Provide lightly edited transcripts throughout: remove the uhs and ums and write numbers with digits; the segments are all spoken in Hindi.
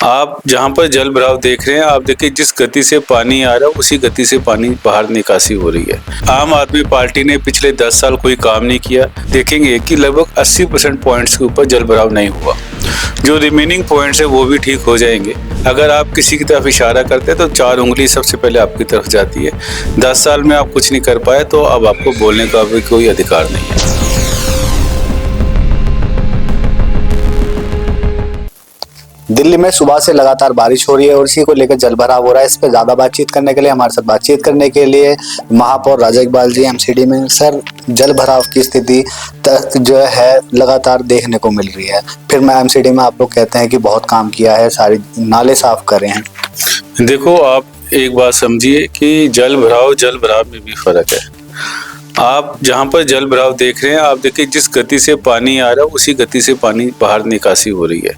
आप जहाँ पर जल भराव देख रहे हैं, आप देखिए जिस गति से पानी आ रहा है उसी गति से पानी बाहर निकासी हो रही है। आम आदमी पार्टी ने पिछले 10 साल कोई काम नहीं किया। देखेंगे कि लगभग 80% पॉइंट्स के ऊपर जल भराव नहीं हुआ। जो रिमेनिंग पॉइंट्स है वो भी ठीक हो जाएंगे। अगर आप किसी की तरफ इशारा करते हैं तो 4 उंगली सबसे पहले आपकी तरफ जाती है। 10 साल में आप कुछ नहीं कर पाए तो अब आपको बोलने का भी कोई अधिकार नहीं है। दिल्ली में सुबह से लगातार बारिश हो रही है और इसी को लेकर जल भराव हो रहा है। इस पर ज्यादा बातचीत करने के लिए हमारे साथ बातचीत करने के लिए महापौर राजा इकबाल जी एमसीडी में। सर, जल भराव की स्थिति जो है लगातार देखने को मिल रही है। फिर मैं एमसीडी में आप लोग कहते हैं कि बहुत काम किया है, सारे नाले साफ करे हैं। देखो, आप एक बात समझिए कि जल भराव में भी फर्क है। आप जहाँ पर जल भराव देख रहे हैं, आप देखिए जिस गति से पानी आ रहा है उसी गति से पानी बाहर निकासी हो रही है।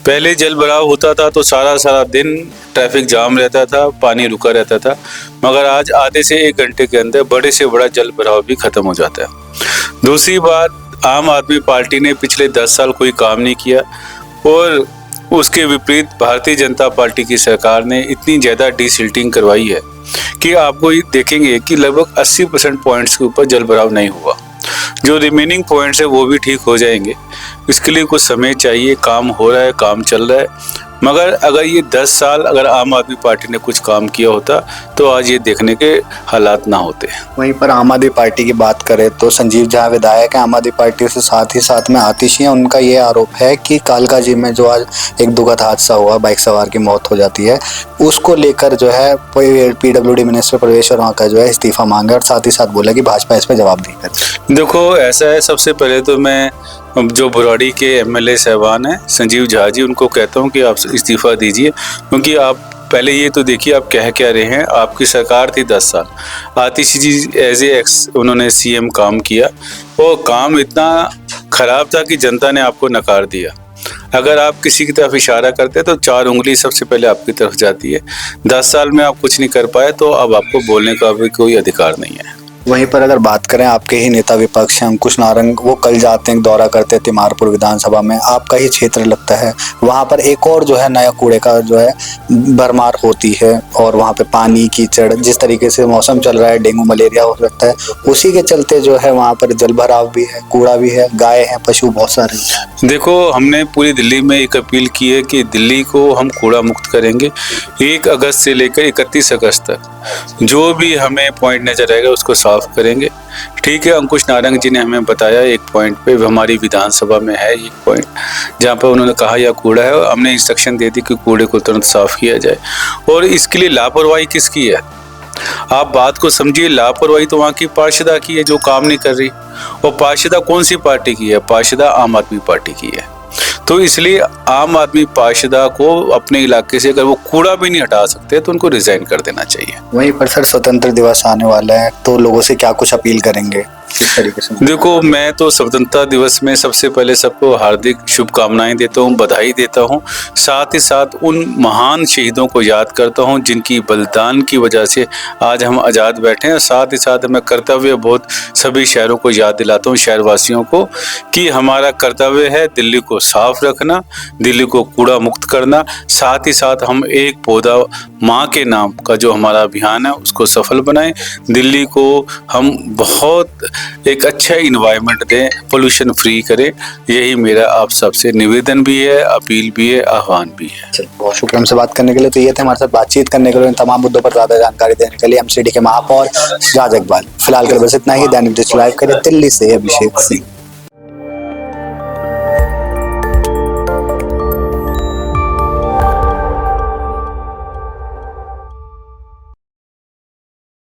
पहले जल भराव होता था तो सारा दिन ट्रैफिक जाम रहता था, पानी रुका रहता था, मगर आज आधे से 1 घंटे के अंदर बड़े से बड़ा जल भराव भी खत्म हो जाता है। दूसरी बात, आम आदमी पार्टी ने पिछले 10 साल कोई काम नहीं किया और उसके विपरीत भारतीय जनता पार्टी की सरकार ने इतनी ज़्यादा डीसिल्टिंग करवाई है कि आपको देखेंगे कि लगभग 80% पॉइंट्स के ऊपर जल भराव नहीं हुआ। जो रिमेनिंग पॉइंट्स है वो भी ठीक हो जाएंगे। इसके लिए कुछ समय चाहिए। काम हो रहा है, काम चल रहा है, मगर अगर ये 10 साल अगर आम आदमी पार्टी ने कुछ काम किया होता तो आज ये देखने के हालात ना होते। वहीं पर आम आदमी पार्टी की बात करें तो संजीव झा विधायक है आम आदमी पार्टी से, साथ ही साथ में आतिशी हैं। उनका ये आरोप है कि कालका जी में जो आज एक दुखद हादसा हुआ, बाइक सवार की मौत हो जाती है, उसको लेकर जो है पीडब्ल्यूडी मिनिस्टर प्रवेश वर्मा का जो है इस्तीफा मांगा और साथ ही साथ बोला कि भाजपा इस पर जवाब देगी। देखो, ऐसा है, सबसे पहले तो मैं जो बुराड़ी के एमएलए साहबान हैं संजीव झा जी, उनको कहता हूं कि आप इस्तीफा दीजिए, क्योंकि आप पहले ये तो देखिए आप कह क्या रहे हैं। आपकी सरकार थी 10 साल, आतिशी जी एज ए उन्होंने सीएम काम किया और काम इतना खराब था कि जनता ने आपको नकार दिया। अगर आप किसी की तरफ इशारा करते तो 4 उंगली सबसे पहले आपकी तरफ जाती है। 10 साल में आप कुछ नहीं कर पाए तो अब आपको बोलने का भी कोई अधिकार नहीं है। वहीं पर अगर बात करें, आपके ही नेता विपक्ष हैं अंकुश नारंग, वो कल जाते हैं, दौरा करते हैं तिमारपुर विधानसभा में, आपका ही क्षेत्र लगता है। वहां पर एक और जो है नया कूड़े का जो है भरमार होती है और वहां पे पानी कीचड़, जिस तरीके से मौसम चल रहा है, डेंगू मलेरिया हो सकता है, उसी के चलते जो है वहां पर जल भराव भी है, कूड़ा भी है, गाय है, पशु बहुत सारे। देखो, हमने पूरी दिल्ली में एक अपील की है कि दिल्ली को हम कूड़ा मुक्त करेंगे। 1 अगस्त से लेकर 31 अगस्त तक जो भी हमें पॉइंट नजर आएगा उसको साफ करेंगे। ठीक है, अंकुश नारंग जी ने हमें बताया एक पॉइंट पे, हमारी विधानसभा में है एक पॉइंट जहाँ पर उन्होंने कहा यह कूड़ा है, और हमने इंस्ट्रक्शन दे दी कि कूड़े को तुरंत साफ किया जाए। और इसके लिए लापरवाही किसकी है? आप बात को समझिए। लापरवाही तो वहाँ की पार्षदा की है जो काम नहीं कर रही, और पार्षदा कौन सी पार्टी की है? पार्षदा आम आदमी पार्टी की है। तो इसलिए आम आदमी पार्षदा को अपने इलाके से अगर वो कूड़ा भी नहीं हटा सकते तो उनको रिजाइन कर देना चाहिए। वहीं पर सर, स्वतंत्र दिवस आने वाला है तो लोगों से क्या कुछ अपील करेंगे किस तरीके से? देखो, मैं तो स्वतंत्रता दिवस में सबसे पहले सबको हार्दिक शुभकामनाएं देता हूं, बधाई देता हूं। साथ ही साथ उन महान शहीदों को याद करता हूं जिनकी बलिदान की वजह से आज हम आज़ाद बैठे हैं। साथ ही साथ मैं कर्तव्य बहुत सभी शहरों को याद दिलाता हूं, शहरवासियों को, कि हमारा कर्तव्य है दिल्ली को साफ रखना, दिल्ली को कूड़ा मुक्त करना। साथ ही साथ हम एक पौधा माँ के नाम का जो हमारा अभियान है उसको सफल बनाएं। दिल्ली को हम बहुत एक अच्छा इन्वायरमेंट दें, पोल्यूशन फ्री करें। यही मेरा आप सबसे निवेदन भी है, अपील भी है, आह्वान भी है। बहुत शुक्रिया हमसे बात करने के लिए। तो ये थे हमारे साथ बातचीत करने के लिए, तमाम मुद्दों पर ज्यादा जानकारी देने के लिए एमसीडी के महापौर राजा इकबाल। फिलहाल के लिए बस इतना ही। दैनिक डिजिटल लाइव के लिए दिल्ली से अभिषेक सिंह।